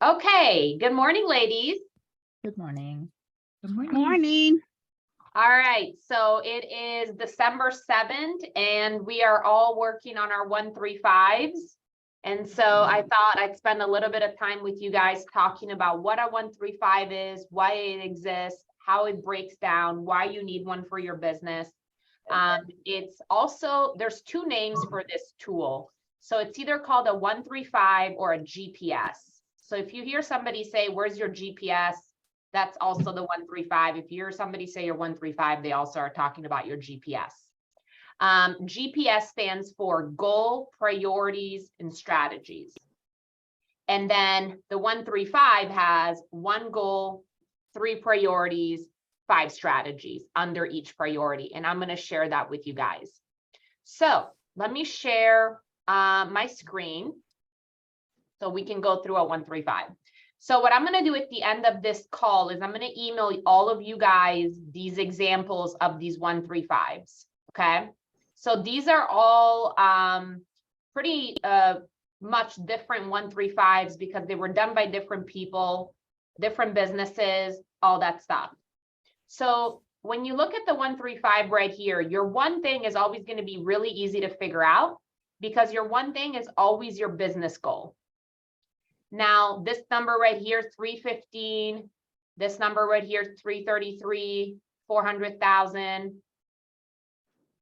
Okay, good morning, ladies. Good morning. Good morning. Morning. All right, so it is December 7th, and we are all working on our 135s. And so I thought I'd spend a little bit of time with you guys talking about what a 135 is, why it exists, how it breaks down, why you need one for your business. It's also, there's two names for this tool. So it's either called a 135 or a GPS. So if you hear somebody say, where's your GPS? That's also the 135. If you hear somebody say your 135, they also are talking about your GPS. GPS stands for goal, priorities, and strategies. And then the 135 has one goal, 3 priorities, 5 strategies under each priority. And I'm going to share that with you guys. So let me share my screen so we can go through a 135. So what I'm going to do at the end of this call is I'm going to email all of you guys these examples of these 135s. Okay. So these are all pretty much different 135s because they were done by different people, different businesses, all that stuff. So when you look at the 135 right here, your one thing is always going to be really easy to figure out because your one thing is always your business goal. Now, this number right here, 315, this number right here, 333, 400,000,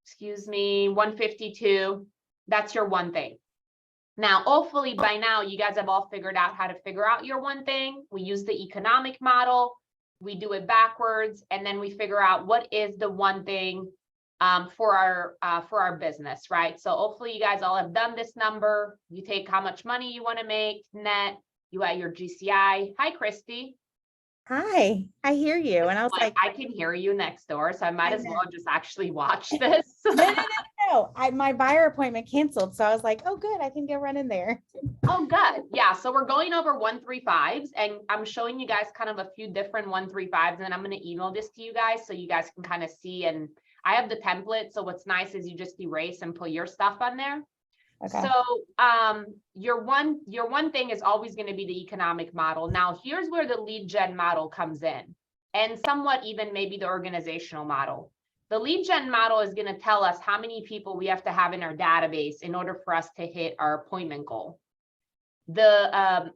excuse me, 152, that's your one thing. Now, hopefully by now, you guys have all figured out how to figure out your one thing. We use the economic model, we do it backwards, and then we figure out what is the one thing for our business, right? So hopefully you guys all have done this number. You take how much money you want to make net, you add your GCI. Hi, Christy. Hi, I hear you. And I was like, I can hear you next door, so I might I as know. well just actually watch this. No. My buyer appointment canceled. So I was like, oh, good. I can go run in there. Oh, good. Yeah. So we're going over 135s and I'm showing you guys kind of a few different 135s and I'm going to email this to you guys so you guys can kind of see. And I have the template. So what's nice is you just erase and put your stuff on there. Okay. So your one thing is always going to be the economic model. Now, here's where the lead gen model comes in and somewhat even maybe the organizational model. The lead gen model is going to tell us how many people we have to have in our database in order for us to hit our appointment goal. The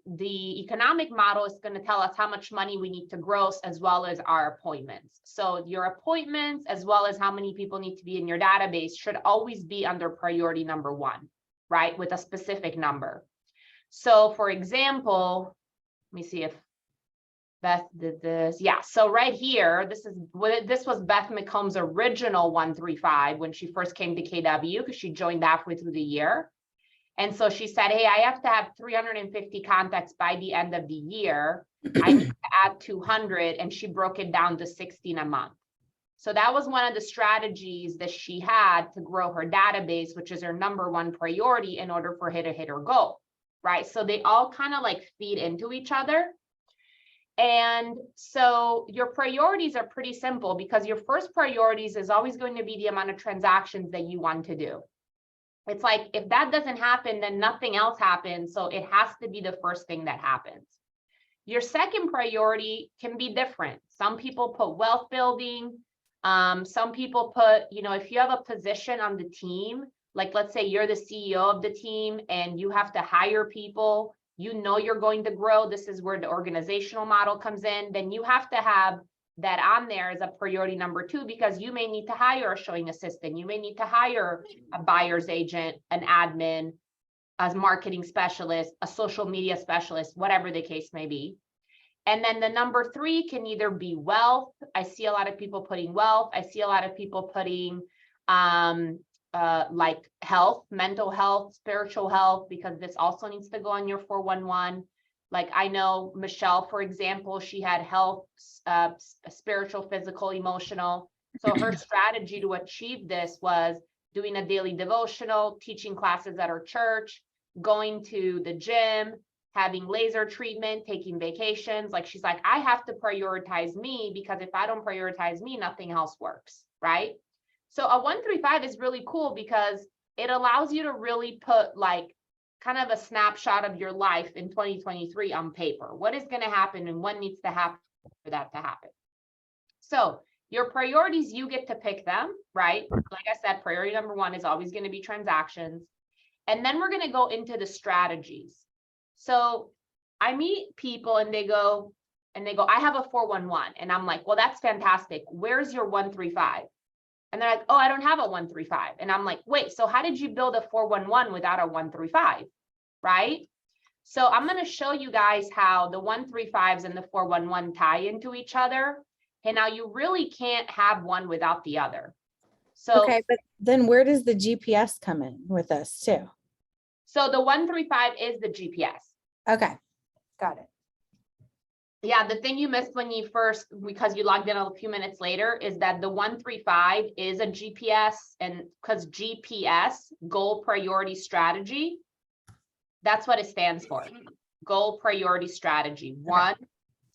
economic model is going to tell us how much money we need to gross as well as our appointments. So your appointments as well as how many people need to be in your database should always be under priority number 1, right? With a specific number. So for example, let me see if Beth did this. Yeah, so right here, this was Beth McComb's original 135 when she first came to KW because she joined halfway through the year. And so she said, hey, I have to have 350 contacts by the end of the year. I need to add 200. And she broke it down to 16 a month. So that was one of the strategies that she had to grow her database, which is her number 1 priority in order for her to hit her goal, right? So they all kind of like feed into each other. And so your priorities are pretty simple because your first priorities is always going to be the amount of transactions that you want to do. It's like, if that doesn't happen, then nothing else happens. So it has to be the first thing that happens. Your second priority can be different. Some people put wealth building. Some people put, if you have a position on the team, like let's say you're the CEO of the team and you have to hire people, you're going to grow. This is where the organizational model comes in. Then you have to have that on there as a priority number 2, because you may need to hire a showing assistant. You may need to hire a buyer's agent, an admin, a marketing specialist, a social media specialist, whatever the case may be. And then the number 3 can either be wealth. I see a lot of people putting wealth. I see a lot of people putting like health, mental health, spiritual health, because this also needs to go on your 411. Like I know Michelle, for example, she had health, spiritual, physical, emotional. So her strategy to achieve this was doing a daily devotional, teaching classes at her church, going to the gym, having laser treatment, taking vacations. Like she's like, I have to prioritize me because if I don't prioritize me, nothing else works, right? So a 135 is really cool because it allows you to really put like kind of a snapshot of your life in 2023 on paper. What is going to happen and what needs to happen for that to happen? So your priorities, you get to pick them, right? Like I said, priority number one is always going to be transactions. And then we're going to go into the strategies. So I meet people and they go, I have a 411. And I'm like, well, that's fantastic. Where's your 135? And they're like, oh, I don't have a 135. And I'm like, wait, so how did you build a 411 without a 135? Right? So I'm going to show you guys how the 135s and the 411 tie into each other. And now you really can't have one without the other. So, Okay, but then where does the GPS come in with us too? so the 135 is the GPS. Okay, got it. Yeah, the thing you missed when you first, because you logged in a few minutes later, is that the 135 is a GPS, and because GPS, goal priority strategy, that's what it stands for. Goal priority strategy, 1,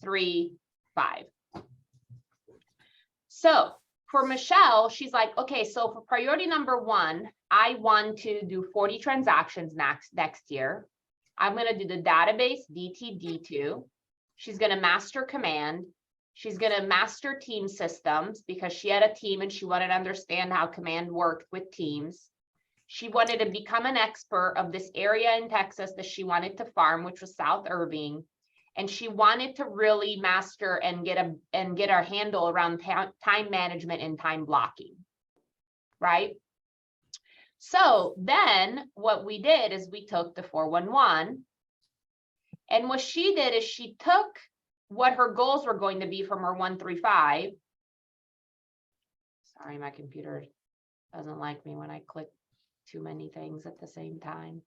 3, 5. So for Michelle, she's like, okay, so for priority number 1, I want to do 40 transactions next year. I'm going to do the database DT-D2. She's going to master command. She's going to master team systems because she had a team and she wanted to understand how command worked with teams. She wanted to become an expert of this area in Texas that she wanted to farm, which was South Irving. And she wanted to really master and get our handle around time management and time blocking, right? So then what we did is we took the 411, and what she did is she took what her goals were going to be from her 135. Sorry, my computer doesn't like me when I click too many things at the same time.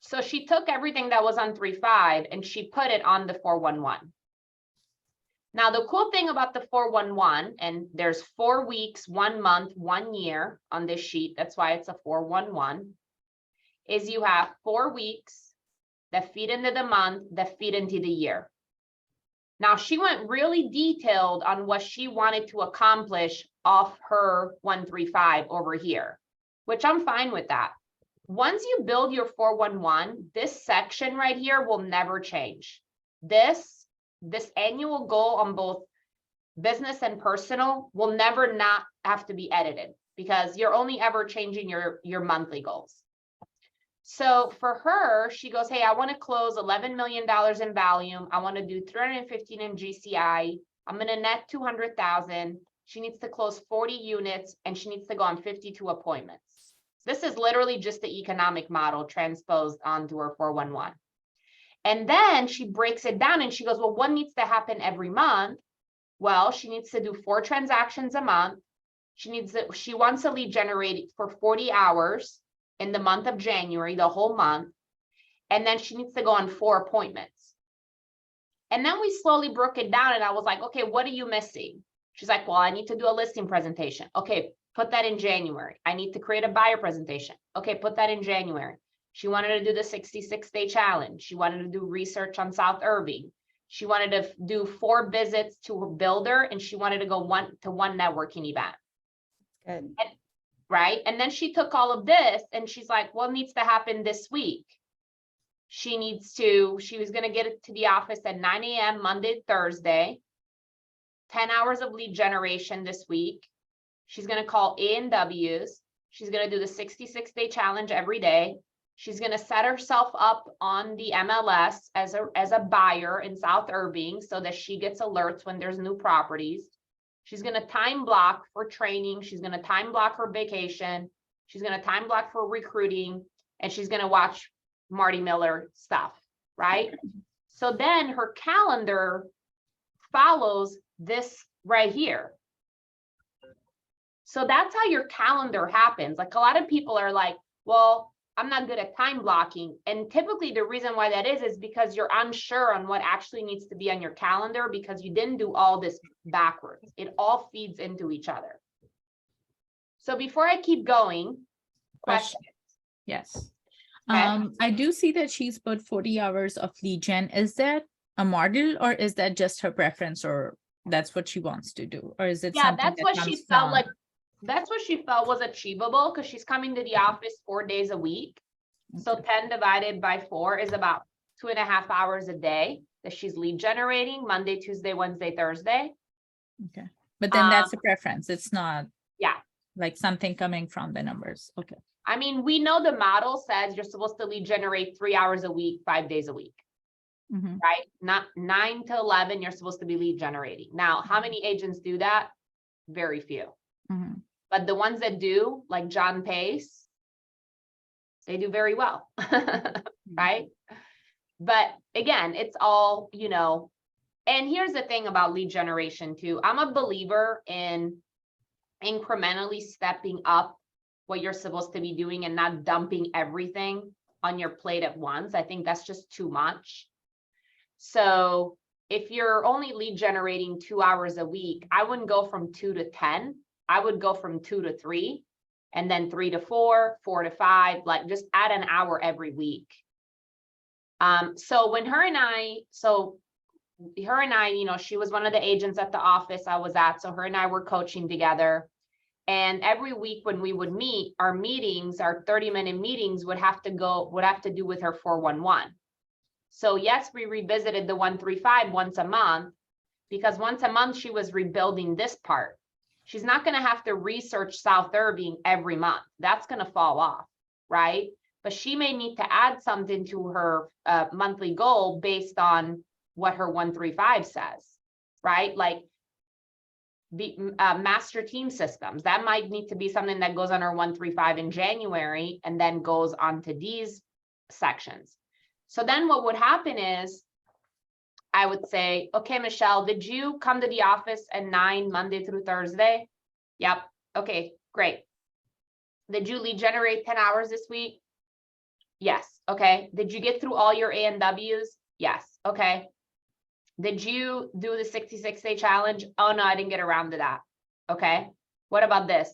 So she took everything that was on 3.5 and she put it on the 411. Now, the cool thing about the 411, and there's 4 weeks, 1 month, 1 year on this sheet, that's why it's a 411, is you have 4 weeks that feed into the month, that feed into the year. Now, she went really detailed on what she wanted to accomplish off her 135 over here, which I'm fine with that. Once you build your 411, this section right here will never change. This annual goal on both business and personal will never not have to be edited because you're only ever changing your monthly goals. So for her, she goes, hey, I want to close $11 million in volume. I want to do 315 in GCI. I'm going to net 200,000. She needs to close 40 units and she needs to go on 52 appointments. This is literally just the economic model transposed onto her 411. And then she breaks it down and she goes, well, what needs to happen every month? Well, she needs to do 4 transactions a month. She wants a lead generated for 40 hours in the month of January, the whole month. And then she needs to go on 4 appointments. And then we slowly broke it down and I was like, okay, what are you missing? She's like, well, I need to do a listing presentation. Okay, put that in January. I need to create a buyer presentation. Okay, put that in January. She wanted to do the 66-day challenge. She wanted to do research on South Irving. She wanted to do 4 visits to a builder and she wanted to go one networking event. Good. Right? And then she took all of this and she's like, what needs to happen this week? She was going to get it to the office at 9 a.m. Monday, Thursday, 10 hours of lead generation this week. She's going to call A&Ws. She's going to do the 66-day challenge every day. She's going to set herself up on the MLS as a buyer in South Irving so that she gets alerts when there's new properties. She's going to time block for training. She's going to time block her vacation. She's going to time block for recruiting. And she's going to watch Marty Miller stuff, right? So then her calendar follows this right here. So that's how your calendar happens. Like a lot of people are like, well, I'm not good at time blocking. And typically the reason why that is because you're unsure on what actually needs to be on your calendar because you didn't do all this backwards. It all feeds into each other. So before I keep going, questions? Yes. Okay. I do see that she's put 40 hours of lead gen. Is that a model or is that just her preference or that's what she wants to do? Or is it something that's that what comes she felt from- like. That's what she felt was achievable because she's coming to the office 4 days a week. So 10 divided by 4 is about 2.5 hours a day that she's lead generating, Monday, Tuesday, Wednesday, Thursday. Okay. But then that's a preference. It's not Yeah. like something coming from the numbers. Okay. I mean, we know the model says you're supposed to lead generate 3 hours a week, 5 days a week, Mhm. right? Not 9 to 11, you're supposed to be lead generating. Now, how many agents do that? Very few. Mhm. But the ones that do, like John Pace, they do very well, right? But again, it's all, you know, and here's the thing about lead generation too. I'm a believer in incrementally stepping up what you're supposed to be doing and not dumping everything on your plate at once. I think that's just too much. So if you're only lead generating 2 hours a week, I wouldn't go from 2 to 10. I would go from 2 to 3, and then 3 to 4, 4 to 5, like just add an hour every week. So when her and I, you know, she was one of the agents at the office I was at. So her and I were coaching together. And every week when we would meet, our meetings, our 30-minute meetings would have to do with her 411. So yes, we revisited the 135 once a month, because once a month she was rebuilding this part. She's not going to have to research South Irving every month. That's going to fall off, right? But she may need to add something to her monthly goal based on what her 135 says, right? Like the master team systems, that might need to be something that goes on our 135 in January and then goes on to these sections. So then what would happen is I would say, okay, Michelle, did you come to the office at 9 Monday through Thursday? Yep. Okay, great. Did you lead generate 10 hours this week? Yes. Okay. Did you get through all your A&Ws? Yes. Okay. Did you do the 66-day challenge? Oh, no, I didn't get around to that. Okay. What about this?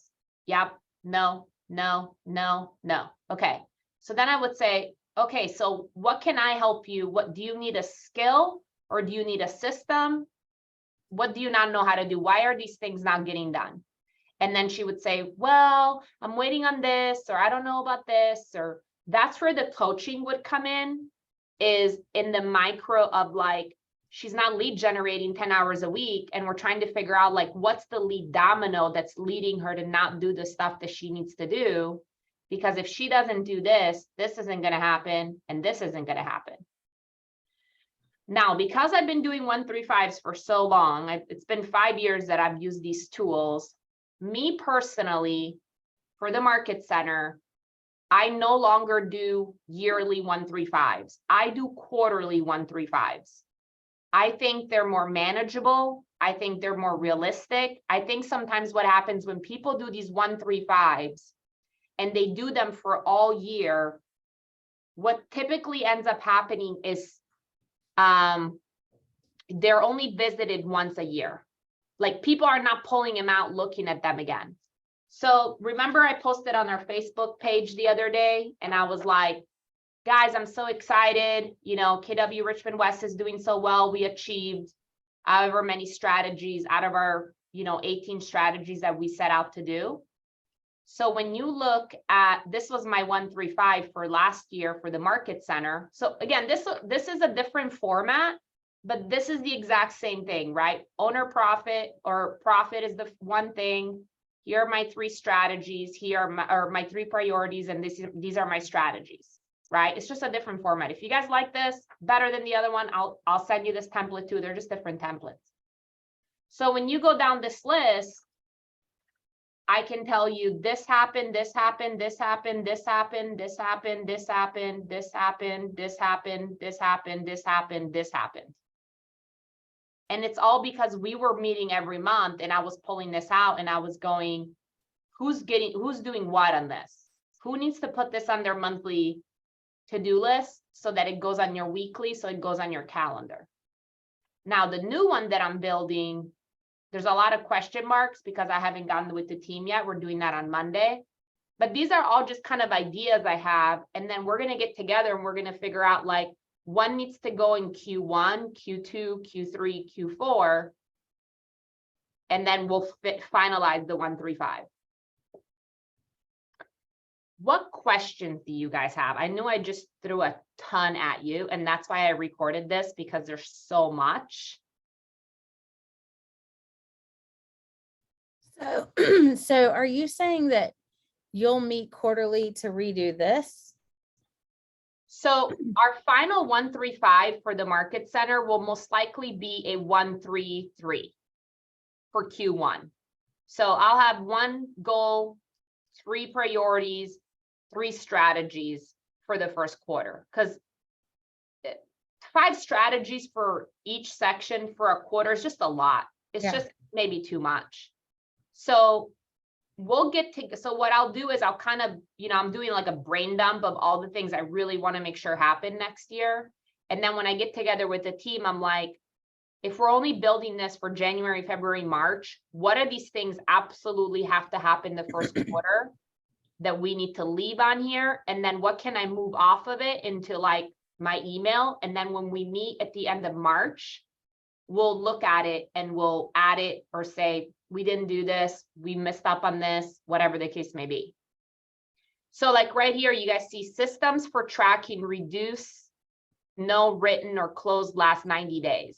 Yep. No, no, no, no. Okay. So then I would say, okay, so what can I help you? What do you need, a skill, or do you need a system? What do you not know how to do? Why are these things not getting done? And then she would say, well, I'm waiting on this, or I don't know about this, or that's where the coaching would come in, is in the micro of like, she's not lead generating 10 hours a week. And we're trying to figure out like, what's the lead domino that's leading her to not do the stuff that she needs to do? Because if she doesn't do this, this isn't going to happen. And this isn't going to happen. Now, because I've been doing 135s for so long, it's been 5 years that I've used these tools. Me personally, for the market center, I no longer do yearly 135s. I do quarterly 135s. I think they're more manageable. I think they're more realistic. I think sometimes what happens when people do these 135s and they do them for all year, what typically ends up happening is they're only visited once a year. Like people are not pulling them out, looking at them again. So remember I posted on our Facebook page the other day and I was like, guys, I'm so excited. You know, KW Richmond West is doing so well. We achieved however many strategies out of our, 18 strategies that we set out to do. So when you look at, this was my 135 for last year for the market center. So again, this is a different format, but this is the exact same thing, right? Owner profit, or profit is the one thing. Here are my 3 strategies. Here are my 3 priorities. And these are my strategies, right? It's just a different format. If you guys like this better than the other one, I'll send you this template too. They're just different templates. So when you go down this list, I can tell you this happened, this happened, this happened, this happened, this happened, this happened, this happened, this happened, this happened, this happened, this happened. And it's all because we were meeting every month and I was pulling this out and I was going, who's doing what on this? Who needs to put this on their monthly to-do list so that it goes on your weekly, so it goes on your calendar. Now, the new one that I'm building, there's a lot of question marks because I haven't gotten with the team yet. We're doing that on Monday. But these are all just kind of ideas I have. And then we're going to get together and we're going to figure out like one needs to go in Q1, Q2, Q3, Q4. And then we'll finalize the 135. what questions do you guys have? I knew I just threw a ton at you, and that's why I recorded this, because there's so much. So, so are you saying that you'll meet quarterly to redo this? So our final 135 for the market center will most likely be a 133 for Q1. So I'll have one goal, 3 priorities, 3 strategies for the first quarter, because 5 strategies for each section for a quarter is just a lot. It's Yeah. just maybe too much. So we'll get to, so what I'll do is I'll kind of, I'm doing like a brain dump of all the things I really want to make sure happen next year. And then when I get together with the team, I'm like, if we're only building this for January, February, March, what are these things absolutely have to happen the first quarter that we need to leave on here? And then what can I move off of it into like my email? And then when we meet at the end of March, we'll look at it and we'll add it or say, we didn't do this, we messed up on this, whatever the case may be. So like right here, you guys see systems for tracking reduce, no written or closed last 90 days.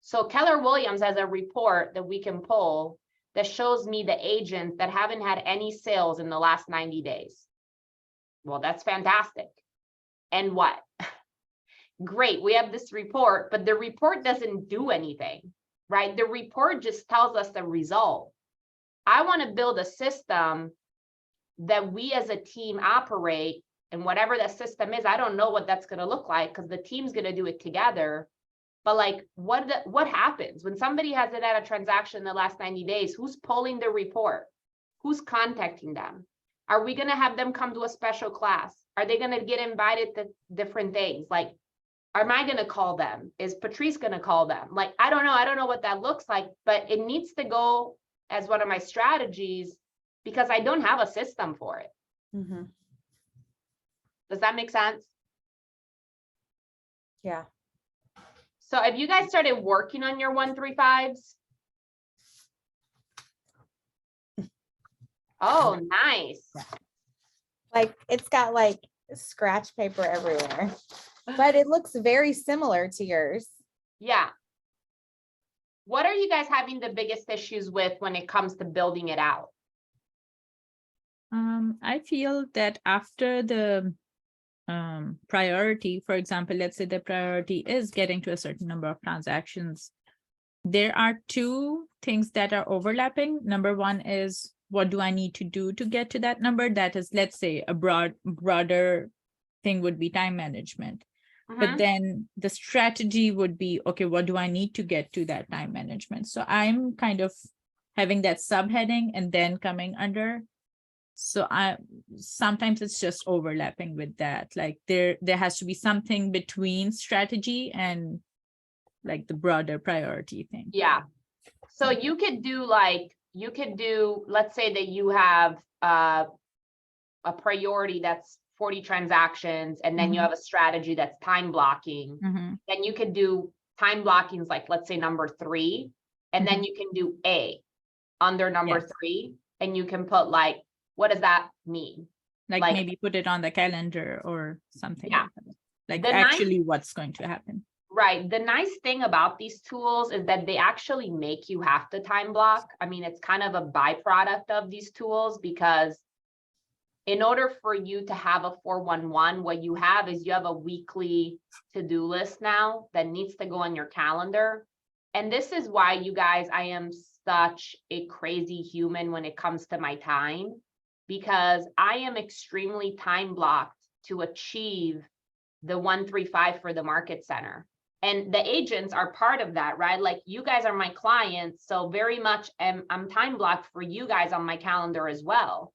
So Keller Williams has a report that we can pull that shows me the agents that haven't had any sales in the last 90 days. Well, that's fantastic. And what? Great, we have this report, but the report doesn't do anything, right? The report just tells us the result. I want to build a system that we as a team operate, and whatever that system is, I don't know what that's going to look like because the team's going to do it together. But like, what happens when somebody hasn't had a transaction in the last 90 days? Who's pulling the report? Who's contacting them? Are we going to have them come to a special class? Are they going to get invited to different things? Like, am I going to call them? Is Patrice going to call them? Like, I don't know what that looks like, but it needs to go as one of my strategies because I don't have a system for it. Mm-hmm. Does that make sense? Yeah. So have you guys started working on your 135s? Oh, nice. Like it's got like scratch paper everywhere, but it looks very similar to yours. Yeah. What are you guys having the biggest issues with when it comes to building it out? I feel that after the priority, for example, let's say the priority is getting to a certain number of transactions, there are 2 things that are overlapping. Number 1 is, what do I need to do to get to that number? That is, let's say, a broader thing would be time management. But then the strategy would be, okay, what do I need to get to that time management? So I'm kind of having that subheading and then coming under. So sometimes it's just overlapping with that. Like there has to be something between strategy and like the broader priority thing. Yeah. So you could do let's say that you have a priority that's 40 transactions, and then you have a strategy that's time blocking. Then you could do time blockings, like let's say number 3, and then you can do A under number 3, and you can put like, what does that mean? Like maybe put it on the calendar or something. Yeah. Like actually what's going to happen. Right. The nice thing about these tools is that they actually make you have to time block. I mean, it's kind of a byproduct of these tools, because in order for you to have a 411, what you have is you have a weekly to-do list now that needs to go on your calendar. And this is why, you guys, I am such a crazy human when it comes to my time, because I am extremely time blocked to achieve the 135 for the market center. And the agents are part of that, right? Like, you guys are my clients, so very much I'm time blocked for you guys on my calendar as well.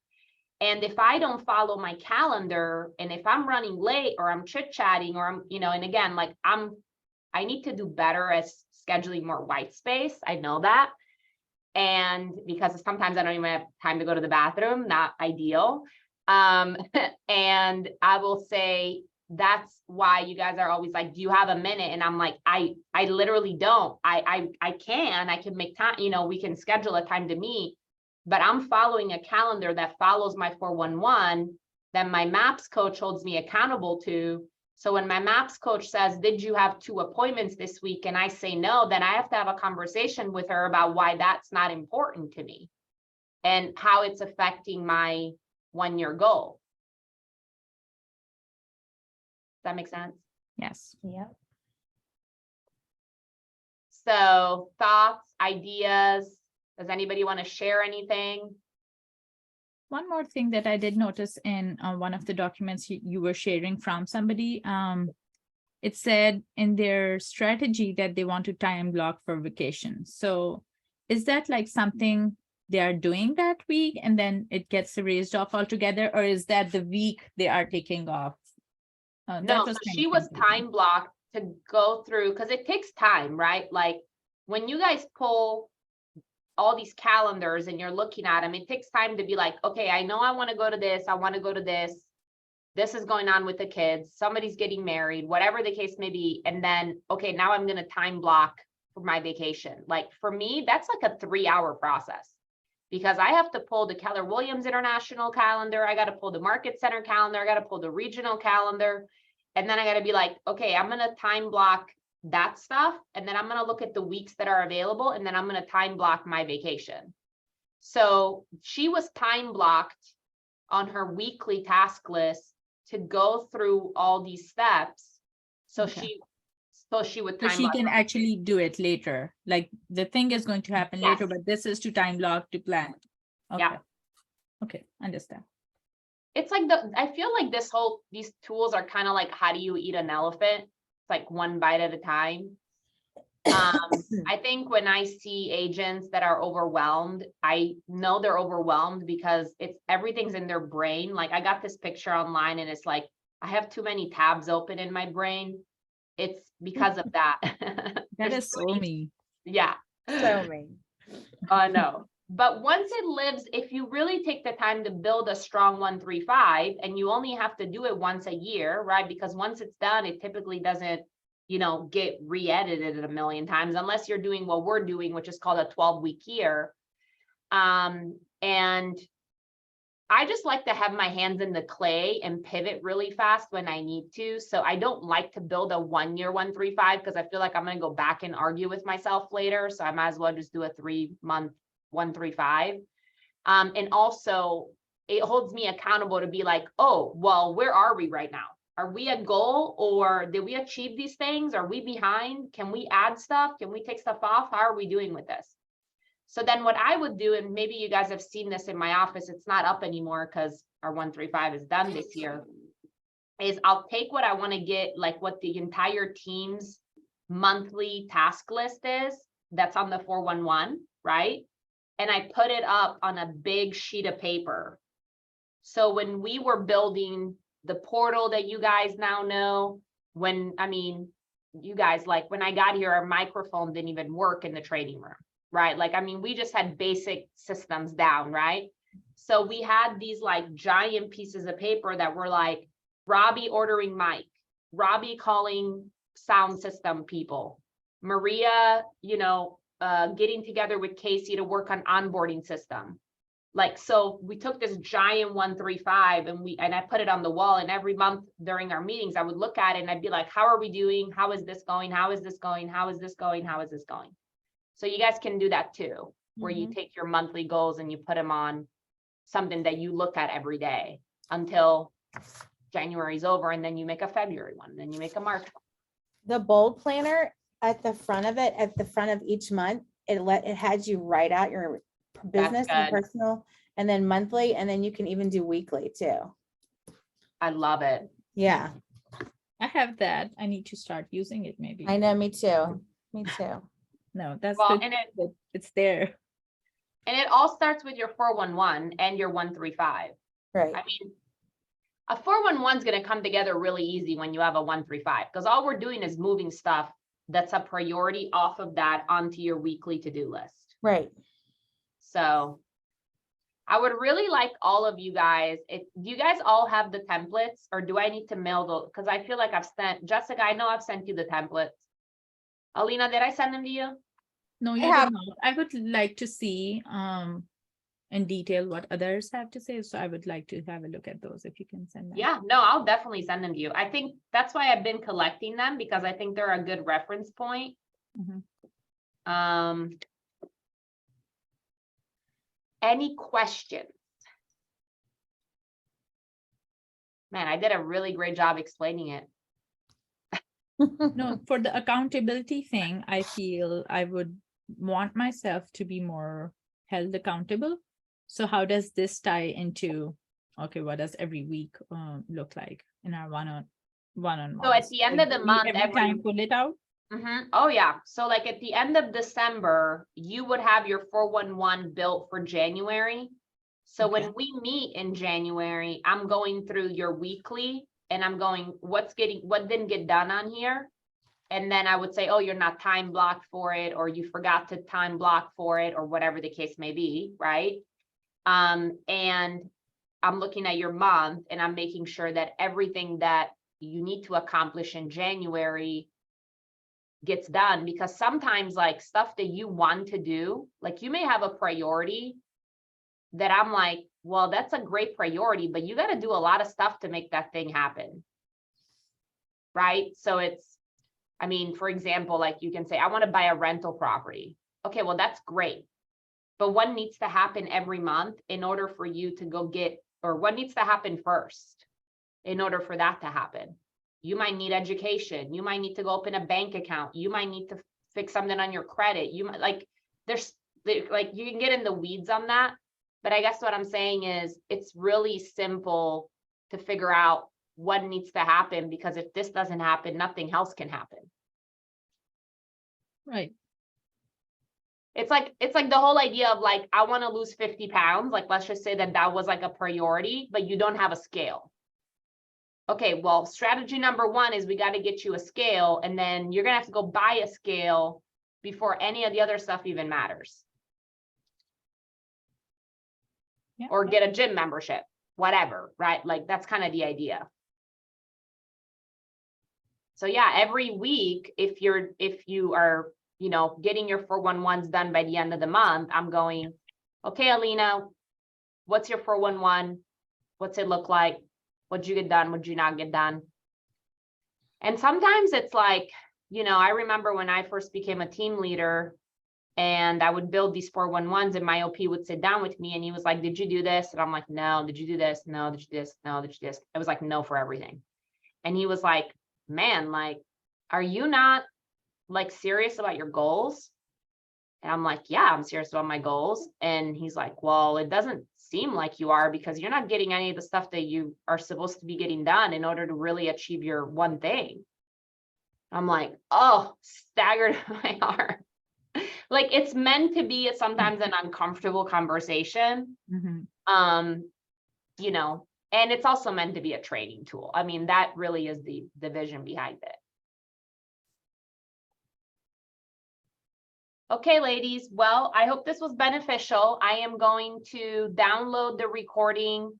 And if I don't follow my calendar, and if I'm running late or I'm chit-chatting or I'm, and again, like I need to do better at scheduling more white space. I know that. And because sometimes I don't even have time to go to the bathroom, not ideal. And I will say, that's why you guys are always like, do you have a minute? And I'm like, I literally don't. I can make time, we can schedule a time to meet, but I'm following a calendar that follows my 411. then my MAPS coach holds me accountable to. So when my MAPS coach says, did you have 2 appointments this week? And I say no, then I have to have a conversation with her about why that's not important to me and how it's affecting my 1-year goal. Does that make sense? Yes. Yep. So thoughts, ideas, does anybody want to share anything? One more thing that I did notice in one of the documents you were sharing from somebody, it said in their strategy that they want to time block for vacation. So is that like something they are doing that week and then it gets erased off altogether, or is that the week they are taking off? That No, so was kind she of was confusing. time blocked to go through, because it takes time, right? Like when you guys pull all these calendars and you're looking at them, it takes time to be like, okay, I know I want to go to this, I want to go to this. This is going on with the kids, somebody's getting married, whatever the case may be. And then, okay, now I'm going to time block for my vacation. Like for me, that's like a 3-hour process because I have to pull the Keller Williams International calendar. I got to pull the Market Center calendar. I got to pull the regional calendar. And then I got to be like, okay, I'm going to time block that stuff. And then I'm going to look at the weeks that are available. And then I'm going to time block my vacation. So she was time blocked on her weekly task list to go through all these steps. So Okay. she would So time she block. can actually do it later. Like the thing is going to happen later, Yes. but this is to time block to plan. Okay. Yeah. Okay, understand. It's like I feel like these tools are kind of like, how do you eat an elephant? It's like one bite at a time. I think when I see agents that are overwhelmed, I know they're overwhelmed because everything's in their brain. Like I got this picture online and it's like, I have too many tabs open in my brain. It's because of that. That There's is too so many- me. Yeah. So mean. No. But once it lives, if you really take the time to build a strong 135 and you only have to do it once a year, right? Because once it's done, it typically doesn't, get re-edited a million times unless you're doing what we're doing, which is called a 12-week year. And I just like to have my hands in the clay and pivot really fast when I need to. So I don't like to build a 1-year 135 because I feel like I'm going to go back and argue with myself later. So I might as well just do a 3-month 135. And also it holds me accountable to be like, oh, well, where are we right now? Are we at goal or did we achieve these things? Are we behind? Can we add stuff? Can we take stuff off? How are we doing with this? So then what I would do, and maybe you guys have seen this in my office, it's not up anymore because our 135 is done this year, is I'll take what I want to get, like what the entire team's monthly task list is, that's on the 411, right? And I put it up on a big sheet of paper. So when we were building the portal that you guys now know, you guys, like when I got here, our microphone didn't even work in the trading room, right? Like, we just had basic systems down, right? So we had these like giant pieces of paper that were like, Robbie ordering mic, Robbie calling sound system people, Maria, getting together with Casey to work on onboarding system. Like, so we took this giant 135 and I put it on the wall, and every month during our meetings, I would look at it and I'd be like, how are we doing? How is this going? How is this going? How is this going? How is this going? So you guys can do that too, where you take your monthly goals and you put them on something that you look at every day until January's over, and then you make a February one, and then you make a March one. The bold planner at the front of it, at the front of each month, it had you write out your business and good. personal, and then monthly, and then you can even do weekly too. I love it. Yeah, I have that. I need to start using it maybe. I know, me too. Me too. No, that's Well, good. It's there. And it all starts with your 411 and your 135. Right. A 411 is going to come together really easy when you have a 135, because all we're doing is moving stuff that's a priority off of that onto your weekly to-do list. Right. So I would really like all of you guys, do you guys all have the templates, or do I need to mail those? Because I feel like Jessica, I know I've sent you the templates. Alina, did I send them to you? No, you did not. I would like to see in detail what others have to say. So I would like to have a look at those if you can send them. Yeah, no, I'll definitely send them to you. I think that's why I've been collecting them, because I think they're a good reference point. Mhm. Any questions? Man, I did a really great job explaining it. No, for the accountability thing, I feel I would want myself to be more held accountable. So how does this tie into, okay, what does every week look like in our one-on-one? So at the end of the month, every time pull it out? Oh, yeah. So like at the end of December, you would have your 411 built for January. So Okay. when we meet in January, I'm going through your weekly and I'm going, what didn't get done on here? And then I would say, oh, you're not time blocked for it, or you forgot to time block for it, or whatever the case may be, right? And I'm looking at your month and I'm making sure that everything that you need to accomplish in January gets done, because sometimes like stuff that you want to do, like you may have a priority that I'm like, well, that's a great priority, but you got to do a lot of stuff to make that thing happen. Right? So I mean, for example, like you can say, I want to buy a rental property. Okay, well, that's great. But what needs to happen every month in order for you to go get, or what needs to happen first in order for that to happen? You might need education. You might need to go open a bank account. You might need to fix something on your credit. You might like, like you can get in the weeds on that. But I guess what I'm saying is it's really simple to figure out what needs to happen, because if this doesn't happen, nothing else can happen. Right. It's like the whole idea of like, I want to lose 50 pounds. Like, let's just say that was like a priority, but you don't have a scale. Okay, well, strategy number one is we got to get you a scale, and then you're going to have to go buy a scale before any of the other stuff even matters. Yeah. Or get a gym membership, whatever, right? Like that's kind of the idea. So yeah, every week, if you are, getting your 411s done by the end of the month, I'm going, okay, Alina, what's your 411? What's it look like? What'd you get done? What'd you not get done? And sometimes it's like, I remember when I first became a team leader and I would build these 411s, and my OP would sit down with me and he was like, did you do this? And I'm like, no. Did you do this? No. Did you do this? No. Did you do this? It was like, no for everything. And he was like, man, like, are you not like serious about your goals? And I'm like, yeah, I'm serious about my goals. And he's like, well, it doesn't seem like you are, because you're not getting any of the stuff that you are supposed to be getting done in order to really achieve your one thing. I'm like, oh, staggered my heart. Like it's meant to be sometimes an uncomfortable conversation. Mm-hmm. And it's also meant to be a training tool. I mean, that really is the vision behind it. Okay, ladies. Well, I hope this was beneficial. I am going to download the recording,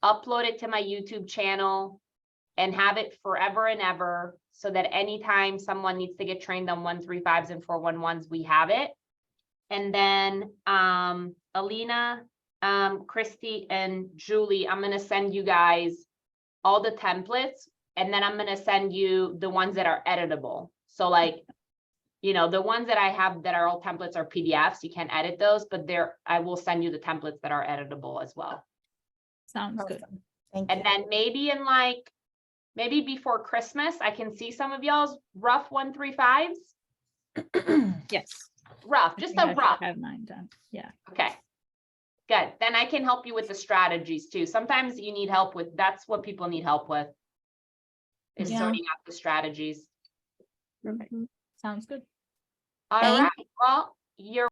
upload it to my YouTube channel, and have it forever and ever, so that anytime someone needs to get trained on 135s and 411s, we have it. And then Alina, Christy, and Julie, I'm going to send you guys all the templates, and then I'm going to send you the ones that are editable. So like, the ones that I have that are all templates are PDFs. You can't edit those, but I will send you the templates that are editable as well. Sounds good. Thank you. And then maybe before Christmas, I can see some of y'all's rough 135s. Yes. Rough, just a rough. Have mine done. Yeah. Okay. Good. Then I can help you with the strategies too. Sometimes you need help with, that's what people need help with, is Yeah. sorting out the strategies. Sounds good. All right. Well, you're